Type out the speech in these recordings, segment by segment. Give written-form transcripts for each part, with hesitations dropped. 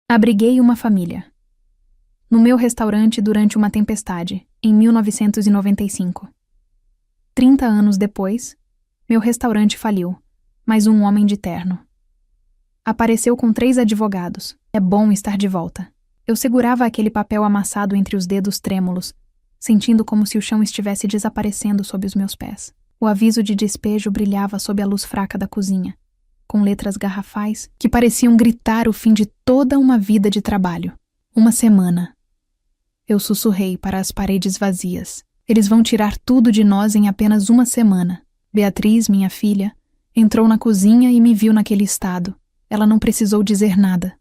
Abriguei uma família. No meu restaurante durante uma tempestade, em 1995. 30 anos depois, meu restaurante faliu, mas um homem de terno apareceu com 3 advogados. É bom estar de volta. Eu segurava aquele papel amassado entre os dedos trêmulos, sentindo como se o chão estivesse desaparecendo sob os meus pés. O aviso de despejo brilhava sob a luz fraca da cozinha, com letras garrafais que pareciam gritar o fim de toda uma vida de trabalho. Uma semana. Eu sussurrei para as paredes vazias. Eles vão tirar tudo de nós em apenas uma semana. Beatriz, minha filha, entrou na cozinha e me viu naquele estado. Ela não precisou dizer nada.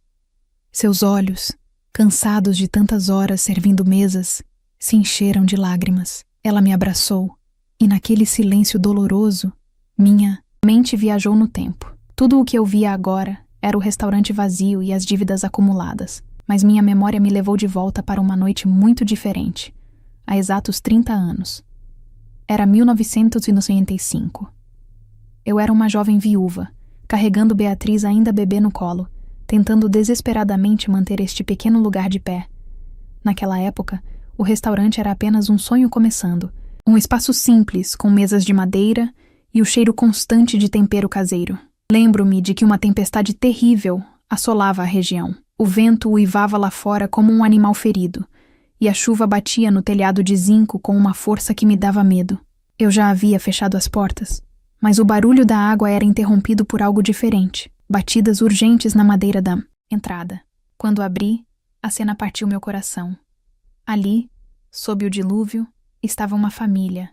Seus olhos, cansados de tantas horas servindo mesas, se encheram de lágrimas. Ela me abraçou, e naquele silêncio doloroso, minha mente viajou no tempo. Tudo o que eu via agora era o restaurante vazio e as dívidas acumuladas, mas minha memória me levou de volta para uma noite muito diferente, há exatos 30 anos. Era 1995. Eu era uma jovem viúva, carregando Beatriz ainda bebê no colo, tentando desesperadamente manter este pequeno lugar de pé. Naquela época, o restaurante era apenas um sonho começando, um espaço simples, com mesas de madeira e o cheiro constante de tempero caseiro. Lembro-me de que uma tempestade terrível assolava a região. O vento uivava lá fora como um animal ferido, e a chuva batia no telhado de zinco com uma força que me dava medo. Eu já havia fechado as portas, mas o barulho da água era interrompido por algo diferente, batidas urgentes na madeira da entrada. Quando abri, a cena partiu meu coração. Ali, sob o dilúvio, estava uma família.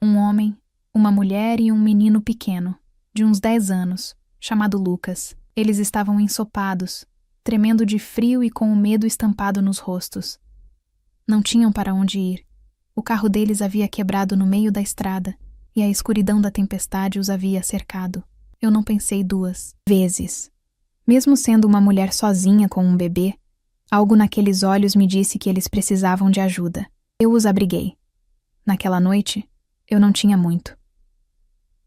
Um homem, uma mulher e um menino pequeno, de uns 10 anos, chamado Lucas. Eles estavam ensopados, tremendo de frio e com o medo estampado nos rostos. Não tinham para onde ir. O carro deles havia quebrado no meio da estrada e a escuridão da tempestade os havia cercado. Eu não pensei 2 vezes. Mesmo sendo uma mulher sozinha com um bebê, algo naqueles olhos me disse que eles precisavam de ajuda. Eu os abriguei. Naquela noite, eu não tinha muito.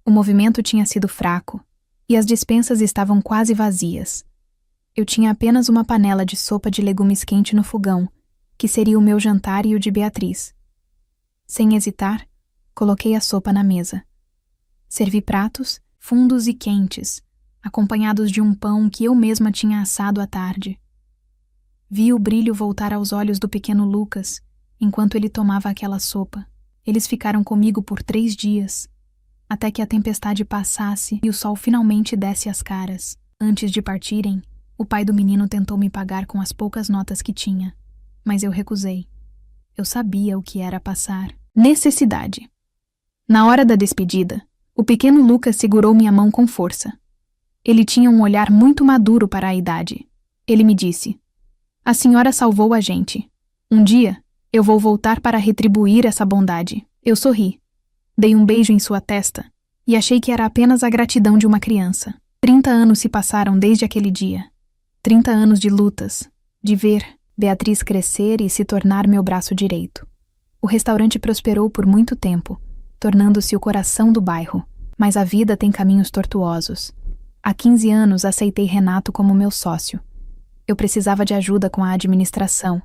O movimento tinha sido fraco e as despensas estavam quase vazias. Eu tinha apenas uma panela de sopa de legumes quente no fogão, que seria o meu jantar e o de Beatriz. Sem hesitar, coloquei a sopa na mesa. Servi pratos, fundos e quentes, acompanhados de um pão que eu mesma tinha assado à tarde. Vi o brilho voltar aos olhos do pequeno Lucas, enquanto ele tomava aquela sopa. Eles ficaram comigo por 3 dias, até que a tempestade passasse e o sol finalmente desse as caras. Antes de partirem, o pai do menino tentou me pagar com as poucas notas que tinha, mas eu recusei. Eu sabia o que era passar necessidade. Na hora da despedida, o pequeno Lucas segurou minha mão com força. Ele tinha um olhar muito maduro para a idade. Ele me disse: "A senhora salvou a gente. Um dia, eu vou voltar para retribuir essa bondade." Eu sorri. Dei um beijo em sua testa e achei que era apenas a gratidão de uma criança. 30 anos se passaram desde aquele dia. 30 anos de lutas, de ver Beatriz crescer e se tornar meu braço direito. O restaurante prosperou por muito tempo, tornando-se o coração do bairro, mas a vida tem caminhos tortuosos. Há 15 anos aceitei Renato como meu sócio. Eu precisava de ajuda com a administração,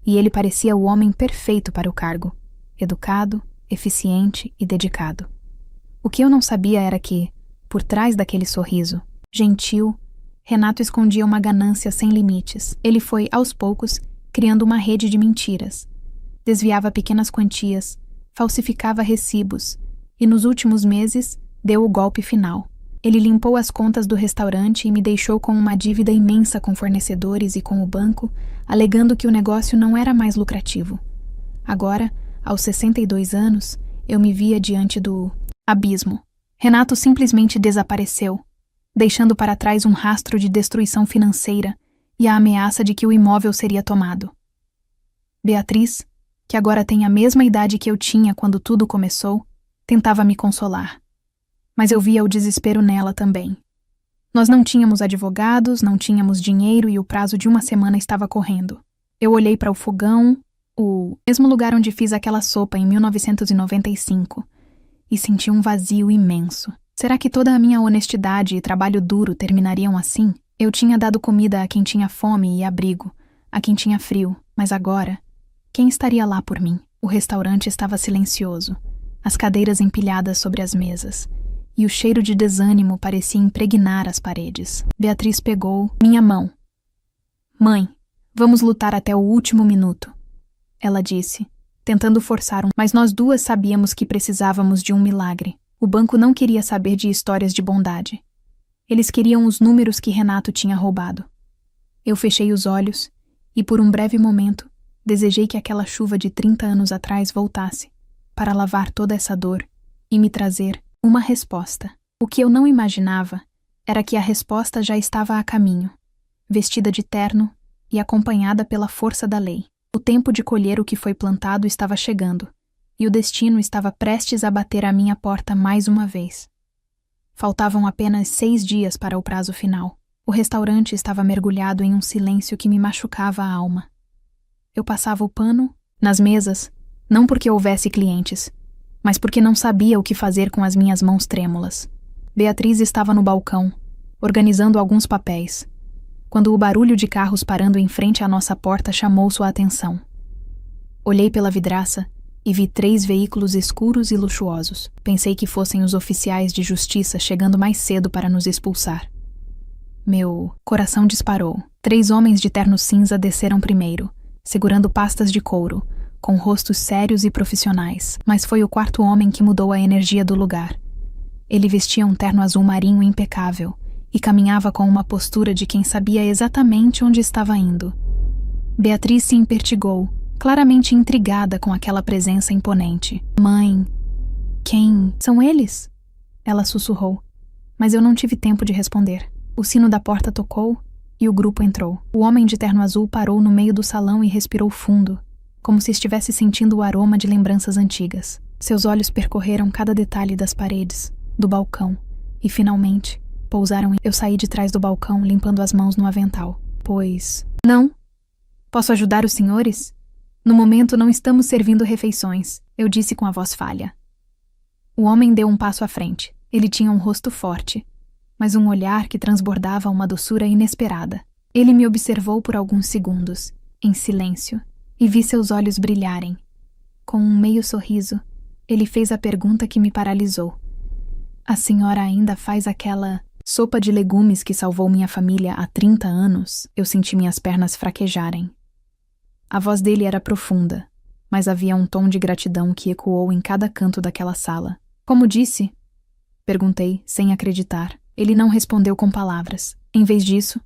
e ele parecia o homem perfeito para o cargo. Educado, eficiente e dedicado. O que eu não sabia era que, por trás daquele sorriso, gentil, Renato escondia uma ganância sem limites. Ele foi, aos poucos, criando uma rede de mentiras. Desviava pequenas quantias, falsificava recibos, e nos últimos meses deu o golpe final. Ele limpou as contas do restaurante e me deixou com uma dívida imensa com fornecedores e com o banco, alegando que o negócio não era mais lucrativo. Agora, aos 62 anos, eu me via diante do abismo. Renato simplesmente desapareceu, deixando para trás um rastro de destruição financeira e a ameaça de que o imóvel seria tomado. Beatriz, que agora tem a mesma idade que eu tinha quando tudo começou, tentava me consolar. Mas eu via o desespero nela também. Nós não tínhamos advogados, não tínhamos dinheiro e o prazo de uma semana estava correndo. Eu olhei para o fogão, o mesmo lugar onde fiz aquela sopa em 1995, e senti um vazio imenso. Será que toda a minha honestidade e trabalho duro terminariam assim? Eu tinha dado comida a quem tinha fome e abrigo, a quem tinha frio, mas agora, quem estaria lá por mim? O restaurante estava silencioso, as cadeiras empilhadas sobre as mesas, e o cheiro de desânimo parecia impregnar as paredes. Beatriz pegou minha mão. Mãe, vamos lutar até o último minuto, ela disse, tentando forçar mas nós duas sabíamos que precisávamos de um milagre. O banco não queria saber de histórias de bondade. Eles queriam os números que Renato tinha roubado. Eu fechei os olhos e, por um breve momento, desejei que aquela chuva de 30 anos atrás voltasse, para lavar toda essa dor e me trazer uma resposta. O que eu não imaginava era que a resposta já estava a caminho, vestida de terno e acompanhada pela força da lei. O tempo de colher o que foi plantado estava chegando, e o destino estava prestes a bater à minha porta mais uma vez. Faltavam apenas 6 dias para o prazo final. O restaurante estava mergulhado em um silêncio que me machucava a alma. Eu passava o pano nas mesas, não porque houvesse clientes, mas porque não sabia o que fazer com as minhas mãos trêmulas. Beatriz estava no balcão, organizando alguns papéis, quando o barulho de carros parando em frente à nossa porta chamou sua atenção. Olhei pela vidraça e vi 3 veículos escuros e luxuosos. Pensei que fossem os oficiais de justiça chegando mais cedo para nos expulsar. Meu coração disparou. 3 homens de terno cinza desceram primeiro, segurando pastas de couro, com rostos sérios e profissionais. Mas foi o 4º homem que mudou a energia do lugar. Ele vestia um terno azul marinho impecável e caminhava com uma postura de quem sabia exatamente onde estava indo. Beatriz se impertigou, claramente intrigada com aquela presença imponente. Mãe, quem são eles? Ela sussurrou, mas eu não tive tempo de responder. O sino da porta tocou e o grupo entrou. O homem de terno azul parou no meio do salão e respirou fundo, como se estivesse sentindo o aroma de lembranças antigas. Seus olhos percorreram cada detalhe das paredes, do balcão, e finalmente pousaram em... Eu saí de trás do balcão, limpando as mãos no avental. Pois... Não? Posso ajudar os senhores? No momento não estamos servindo refeições, eu disse com a voz falha. O homem deu um passo à frente. Ele tinha um rosto forte, mas um olhar que transbordava uma doçura inesperada. Ele me observou por alguns segundos, em silêncio, e vi seus olhos brilharem. Com um meio sorriso, ele fez a pergunta que me paralisou. A senhora ainda faz aquela sopa de legumes que salvou minha família há 30 anos? Eu senti minhas pernas fraquejarem. A voz dele era profunda, mas havia um tom de gratidão que ecoou em cada canto daquela sala. Como disse? Perguntei, sem acreditar. Ele não respondeu com palavras. Em vez disso,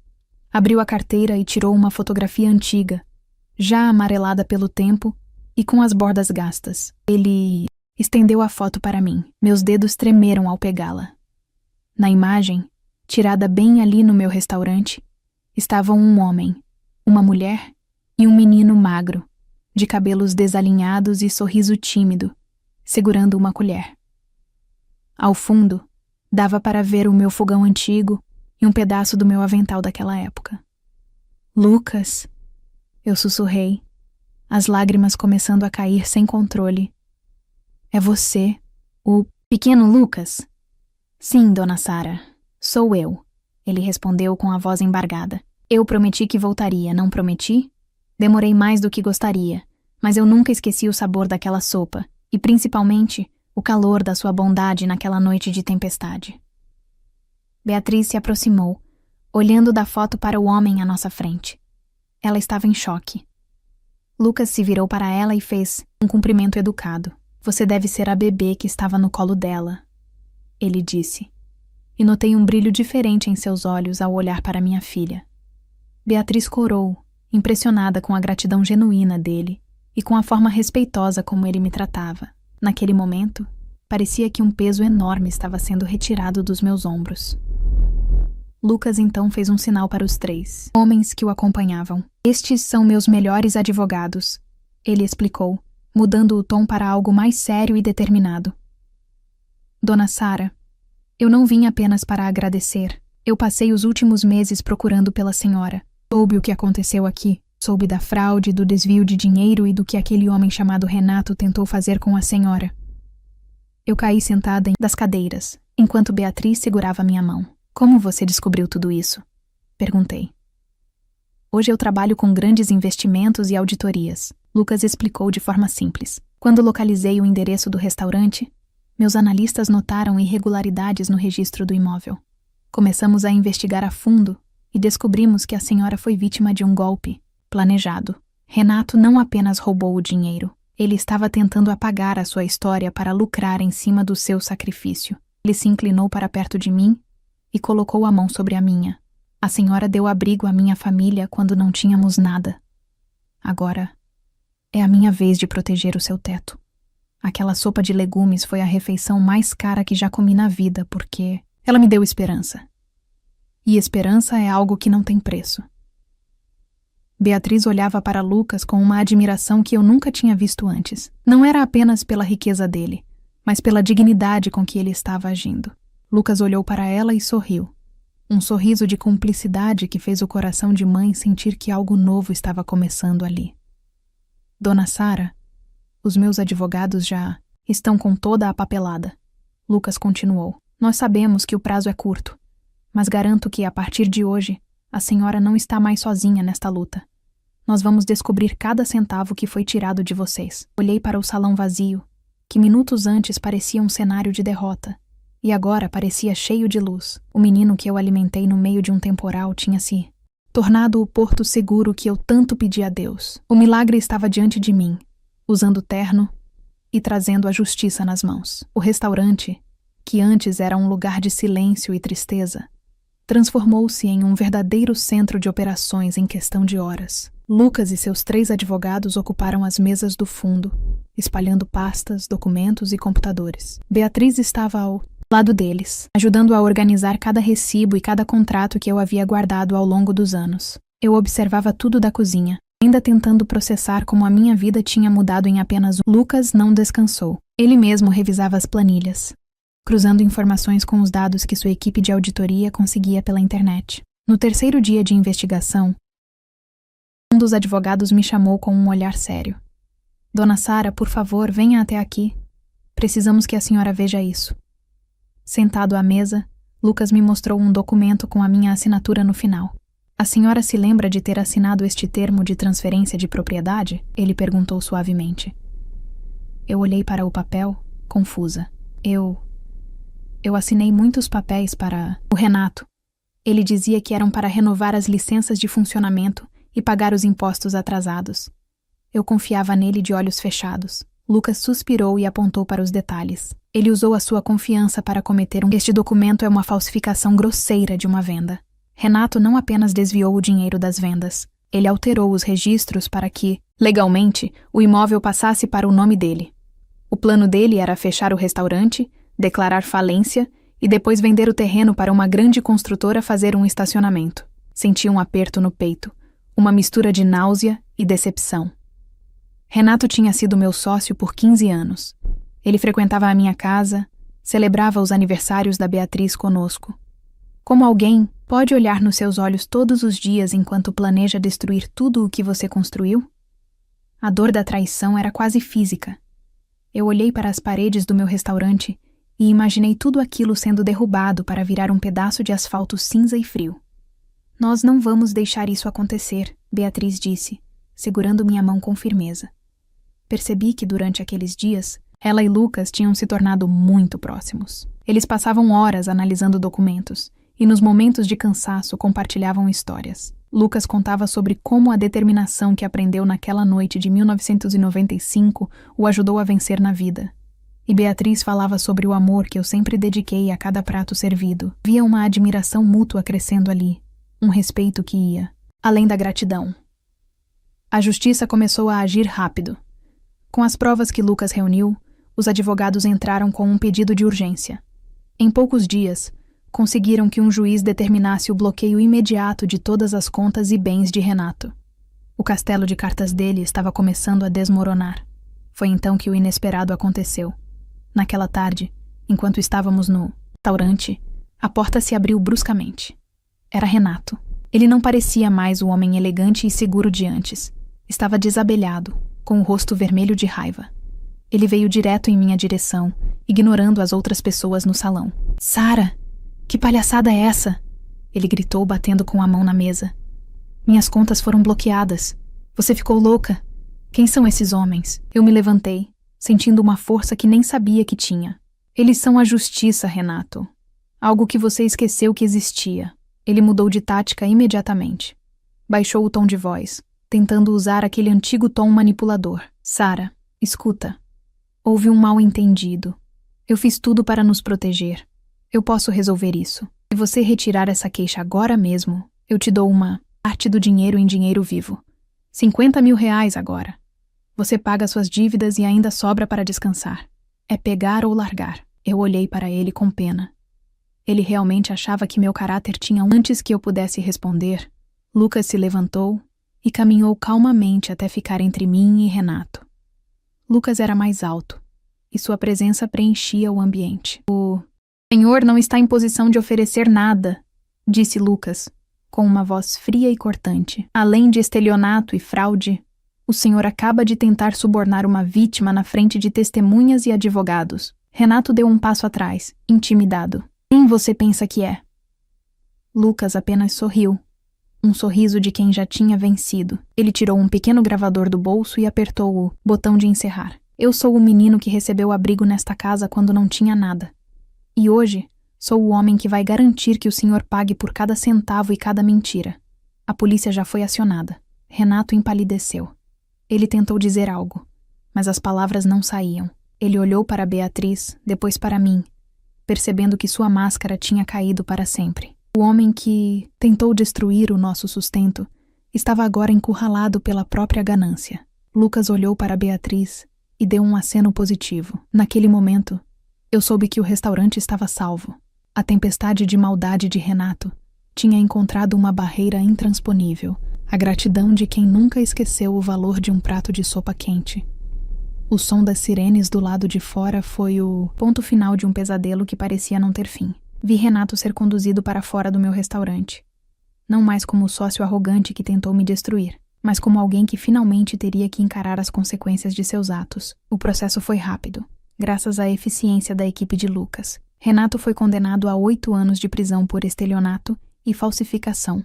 abriu a carteira e tirou uma fotografia antiga, já amarelada pelo tempo e com as bordas gastas. Ele estendeu a foto para mim. Meus dedos tremeram ao pegá-la. Na imagem, tirada bem ali no meu restaurante, estavam um homem, uma mulher e um menino magro, de cabelos desalinhados e sorriso tímido, segurando uma colher. Ao fundo, dava para ver o meu fogão antigo e um pedaço do meu avental daquela época. Lucas, eu sussurrei, as lágrimas começando a cair sem controle. É você, o pequeno Lucas? Sim, dona Sara, sou eu, ele respondeu com a voz embargada. Eu prometi que voltaria, não prometi? Demorei mais do que gostaria, mas eu nunca esqueci o sabor daquela sopa, e principalmente o calor da sua bondade naquela noite de tempestade. Beatriz se aproximou, olhando da foto para o homem à nossa frente. Ela estava em choque. Lucas se virou para ela e fez um cumprimento educado. Você deve ser a bebê que estava no colo dela, ele disse, e notei um brilho diferente em seus olhos ao olhar para minha filha. Beatriz corou, impressionada com a gratidão genuína dele e com a forma respeitosa como ele me tratava. Naquele momento, parecia que um peso enorme estava sendo retirado dos meus ombros. Lucas então fez um sinal para os 3 homens que o acompanhavam. Estes são meus melhores advogados, ele explicou, mudando o tom para algo mais sério e determinado. Dona Sara, eu não vim apenas para agradecer. Eu passei os últimos meses procurando pela senhora. Soube o que aconteceu aqui. Soube da fraude, do desvio de dinheiro e do que aquele homem chamado Renato tentou fazer com a senhora. Eu caí sentada das cadeiras, enquanto Beatriz segurava minha mão. Como você descobriu tudo isso? Perguntei. Hoje eu trabalho com grandes investimentos e auditorias. Lucas explicou de forma simples. Quando localizei o endereço do restaurante, meus analistas notaram irregularidades no registro do imóvel. Começamos a investigar a fundo e descobrimos que a senhora foi vítima de um golpe planejado. Renato não apenas roubou o dinheiro, ele estava tentando apagar a sua história para lucrar em cima do seu sacrifício. Ele se inclinou para perto de mim e colocou a mão sobre a minha. A senhora deu abrigo à minha família quando não tínhamos nada. Agora é a minha vez de proteger o seu teto. Aquela sopa de legumes foi a refeição mais cara que já comi na vida, porque ela me deu esperança. E esperança é algo que não tem preço. Beatriz olhava para Lucas com uma admiração que eu nunca tinha visto antes. Não era apenas pela riqueza dele, mas pela dignidade com que ele estava agindo. Lucas olhou para ela e sorriu. Um sorriso de cumplicidade que fez o coração de mãe sentir que algo novo estava começando ali. Dona Sara, os meus advogados já estão com toda a papelada. Lucas continuou. Nós sabemos que o prazo é curto, mas garanto que, a partir de hoje, a senhora não está mais sozinha nesta luta. Nós vamos descobrir cada centavo que foi tirado de vocês. Olhei para o salão vazio, que minutos antes parecia um cenário de derrota, e agora parecia cheio de luz. O menino que eu alimentei no meio de um temporal tinha se tornado o porto seguro que eu tanto pedi a Deus. O milagre estava diante de mim, usando terno e trazendo a justiça nas mãos. O restaurante, que antes era um lugar de silêncio e tristeza, transformou-se em um verdadeiro centro de operações em questão de horas. Lucas e seus 3 advogados ocuparam as mesas do fundo, espalhando pastas, documentos e computadores. Beatriz estava ao lado deles, ajudando a organizar cada recibo e cada contrato que eu havia guardado ao longo dos anos. Eu observava tudo da cozinha, ainda tentando processar como a minha vida tinha mudado em apenas um. Lucas não descansou. Ele mesmo revisava as planilhas, cruzando informações com os dados que sua equipe de auditoria conseguia pela internet. No terceiro dia de investigação, um dos advogados me chamou com um olhar sério. Dona Sara, por favor, venha até aqui. Precisamos que a senhora veja isso. Sentado à mesa, Lucas me mostrou um documento com a minha assinatura no final. A senhora se lembra de ter assinado este termo de transferência de propriedade? Ele perguntou suavemente. Eu olhei para o papel, confusa. Eu assinei muitos papéis para o Renato. Ele dizia que eram para renovar as licenças de funcionamento e pagar os impostos atrasados. Eu confiava nele de olhos fechados. Lucas suspirou e apontou para os detalhes. Ele usou a sua confiança para cometer um... Este documento é uma falsificação grosseira de uma venda. Renato não apenas desviou o dinheiro das vendas, ele alterou os registros para que, legalmente, o imóvel passasse para o nome dele. O plano dele era fechar o restaurante, declarar falência e depois vender o terreno para uma grande construtora fazer um estacionamento. Senti um aperto no peito, uma mistura de náusea e decepção. Renato tinha sido meu sócio por 15 anos. Ele frequentava a minha casa, celebrava os aniversários da Beatriz conosco. Como alguém pode olhar nos seus olhos todos os dias enquanto planeja destruir tudo o que você construiu? A dor da traição era quase física. Eu olhei para as paredes do meu restaurante e imaginei tudo aquilo sendo derrubado para virar um pedaço de asfalto cinza e frio. Nós não vamos deixar isso acontecer, Beatriz disse, segurando minha mão com firmeza. Percebi que durante aqueles dias, ela e Lucas tinham se tornado muito próximos. Eles passavam horas analisando documentos e nos momentos de cansaço compartilhavam histórias. Lucas contava sobre como a determinação que aprendeu naquela noite de 1995 o ajudou a vencer na vida. E Beatriz falava sobre o amor que eu sempre dediquei a cada prato servido. Havia uma admiração mútua crescendo ali, um respeito que ia além da gratidão. A justiça começou a agir rápido. Com as provas que Lucas reuniu, os advogados entraram com um pedido de urgência. Em poucos dias, conseguiram que um juiz determinasse o bloqueio imediato de todas as contas e bens de Renato. O castelo de cartas dele estava começando a desmoronar. Foi então que o inesperado aconteceu. Naquela tarde, enquanto estávamos no restaurante, a porta se abriu bruscamente. Era Renato. Ele não parecia mais o homem elegante e seguro de antes. Estava desabelhado, com o rosto vermelho de raiva. Ele veio direto em minha direção, ignorando as outras pessoas no salão. Sara, que palhaçada é essa? Ele gritou, batendo com a mão na mesa. Minhas contas foram bloqueadas. Você ficou louca? Quem são esses homens? Eu me levantei, sentindo uma força que nem sabia que tinha. Eles são a justiça, Renato. Algo que você esqueceu que existia. Ele mudou de tática imediatamente. Baixou o tom de voz, tentando usar aquele antigo tom manipulador. Sara, escuta. Houve um mal-entendido. Eu fiz tudo para nos proteger. Eu posso resolver isso. Se você retirar essa queixa agora mesmo, eu te dou uma parte do dinheiro em dinheiro vivo. 50 mil reais agora. Você paga suas dívidas e ainda sobra para descansar. É pegar ou largar. Eu olhei para ele com pena. Ele realmente achava que meu caráter tinha antes que eu pudesse responder. Lucas se levantou e caminhou calmamente até ficar entre mim e Renato. Lucas era mais alto, e sua presença preenchia o ambiente. O senhor não está em posição de oferecer nada, disse Lucas, com uma voz fria e cortante. Além de estelionato e fraude, o senhor acaba de tentar subornar uma vítima na frente de testemunhas e advogados. Renato deu um passo atrás, intimidado. Quem você pensa que é? Lucas apenas sorriu. Um sorriso de quem já tinha vencido. Ele tirou um pequeno gravador do bolso e apertou o botão de encerrar. Eu sou o menino que recebeu abrigo nesta casa quando não tinha nada. E hoje, sou o homem que vai garantir que o senhor pague por cada centavo e cada mentira. A polícia já foi acionada. Renato empalideceu. Ele tentou dizer algo, mas as palavras não saíam. Ele olhou para Beatriz, depois para mim, percebendo que sua máscara tinha caído para sempre. O homem que tentou destruir o nosso sustento estava agora encurralado pela própria ganância. Lucas olhou para Beatriz e deu um aceno positivo. Naquele momento, eu soube que o restaurante estava salvo. A tempestade de maldade de Renato tinha encontrado uma barreira intransponível, a gratidão de quem nunca esqueceu o valor de um prato de sopa quente. O som das sirenes do lado de fora foi o ponto final de um pesadelo que parecia não ter fim. Vi Renato ser conduzido para fora do meu restaurante. Não mais como o sócio arrogante que tentou me destruir, mas como alguém que finalmente teria que encarar as consequências de seus atos. O processo foi rápido, graças à eficiência da equipe de Lucas. Renato foi condenado a 8 anos de prisão por estelionato e falsificação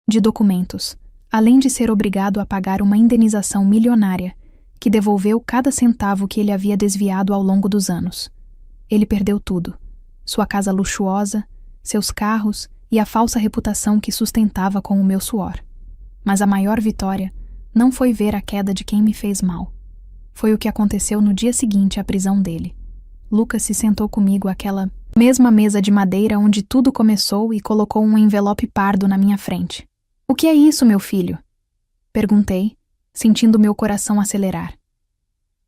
de documentos, além de ser obrigado a pagar uma indenização milionária que devolveu cada centavo que ele havia desviado ao longo dos anos. Ele perdeu tudo: sua casa luxuosa, seus carros e a falsa reputação que sustentava com o meu suor. Mas a maior vitória não foi ver a queda de quem me fez mal. Foi o que aconteceu no dia seguinte à prisão dele. Lucas se sentou comigo àquela mesma mesa de madeira onde tudo começou e colocou um envelope pardo na minha frente. "O que é isso, meu filho?" perguntei, sentindo meu coração acelerar.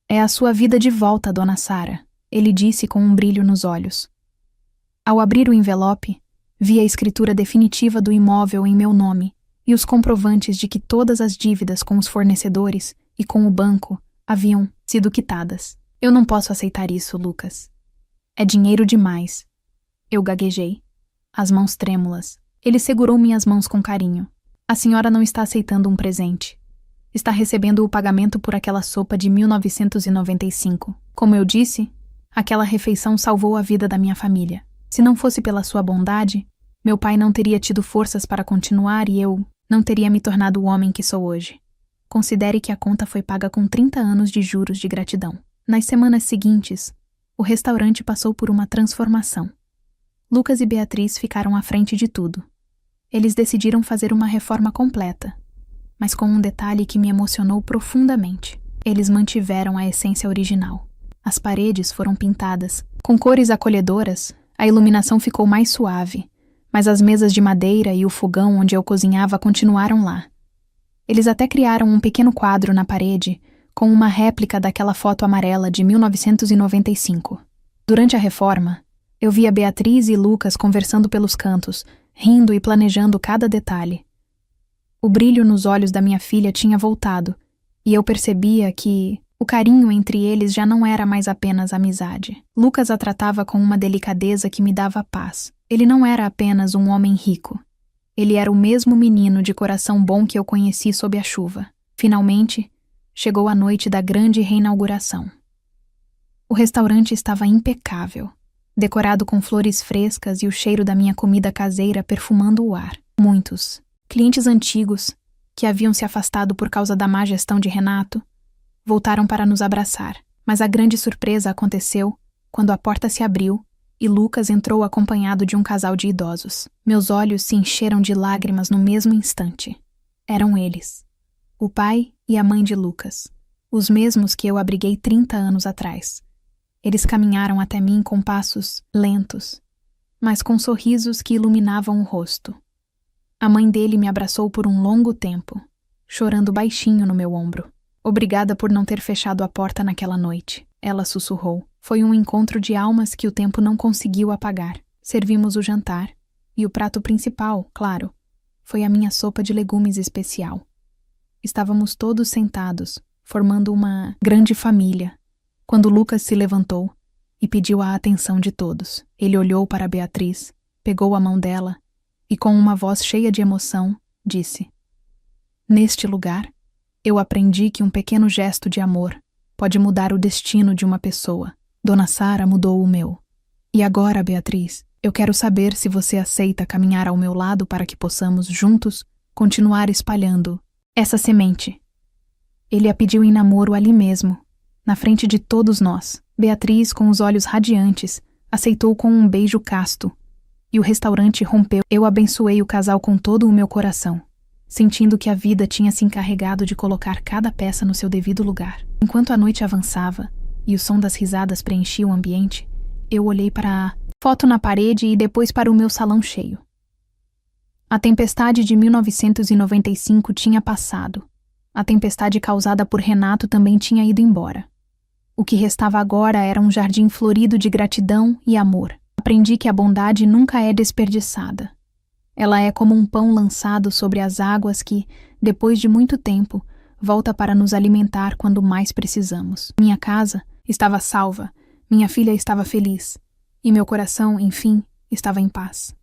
"É a sua vida de volta, dona Sara", ele disse com um brilho nos olhos. Ao abrir o envelope, vi a escritura definitiva do imóvel em meu nome e os comprovantes de que todas as dívidas com os fornecedores e com o banco haviam sido quitadas. "Eu não posso aceitar isso, Lucas. É dinheiro demais." Eu gaguejei, as mãos trêmulas. Ele segurou minhas mãos com carinho. "A senhora não está aceitando um presente. Está recebendo o pagamento por aquela sopa de 1995. Como eu disse, aquela refeição salvou a vida da minha família. Se não fosse pela sua bondade, meu pai não teria tido forças para continuar e eu não teria me tornado o homem que sou hoje. Considere que a conta foi paga com 30 anos de juros de gratidão." Nas semanas seguintes, o restaurante passou por uma transformação. Lucas e Beatriz ficaram à frente de tudo. Eles decidiram fazer uma reforma completa, mas com um detalhe que me emocionou profundamente. Eles mantiveram a essência original. As paredes foram pintadas com cores acolhedoras, a iluminação ficou mais suave, mas as mesas de madeira e o fogão onde eu cozinhava continuaram lá. Eles até criaram um pequeno quadro na parede com uma réplica daquela foto amarela de 1995. Durante a reforma, eu via Beatriz e Lucas conversando pelos cantos, rindo e planejando cada detalhe. O brilho nos olhos da minha filha tinha voltado, e eu percebia que o carinho entre eles já não era mais apenas amizade. Lucas a tratava com uma delicadeza que me dava paz. Ele não era apenas um homem rico. Ele era o mesmo menino de coração bom que eu conheci sob a chuva. Finalmente, chegou a noite da grande reinauguração. O restaurante estava impecável. decorado com flores frescas e o cheiro da minha comida caseira perfumando o ar. Muitos clientes antigos, que haviam se afastado por causa da má gestão de Renato, voltaram para nos abraçar. Mas a grande surpresa aconteceu quando a porta se abriu e Lucas entrou acompanhado de um casal de idosos. Meus olhos se encheram de lágrimas no mesmo instante. Eram eles, o pai e a mãe de Lucas, os mesmos que eu abriguei 30 anos atrás. Eles caminharam até mim com passos lentos, mas com sorrisos que iluminavam o rosto. A mãe dele me abraçou por um longo tempo, chorando baixinho no meu ombro. Obrigada por não ter fechado a porta naquela noite, ela sussurrou. Foi um encontro de almas que o tempo não conseguiu apagar. Servimos o jantar, e o prato principal, claro, foi a minha sopa de legumes especial. Estávamos todos sentados, formando uma grande família, quando Lucas se levantou e pediu a atenção de todos. Ele olhou para Beatriz, pegou a mão dela e, com uma voz cheia de emoção, disse: "Neste lugar, eu aprendi que um pequeno gesto de amor pode mudar o destino de uma pessoa. Dona Sara mudou o meu. E agora, Beatriz, eu quero saber se você aceita caminhar ao meu lado para que possamos, juntos, continuar espalhando essa semente." Ele a pediu em namoro ali mesmo, na frente de todos nós. Beatriz, com os olhos radiantes, aceitou com um beijo casto, e o restaurante rompeu. Eu abençoei o casal com todo o meu coração, sentindo que a vida tinha se encarregado de colocar cada peça no seu devido lugar. Enquanto a noite avançava e o som das risadas preenchia o ambiente, eu olhei para a foto na parede e depois para o meu salão cheio. A tempestade de 1995 tinha passado. A tempestade causada por Renato também tinha ido embora. O que restava agora era um jardim florido de gratidão e amor. Aprendi que a bondade nunca é desperdiçada. Ela é como um pão lançado sobre as águas que, depois de muito tempo, volta para nos alimentar quando mais precisamos. Minha casa estava salva, minha filha estava feliz, e meu coração, enfim, estava em paz.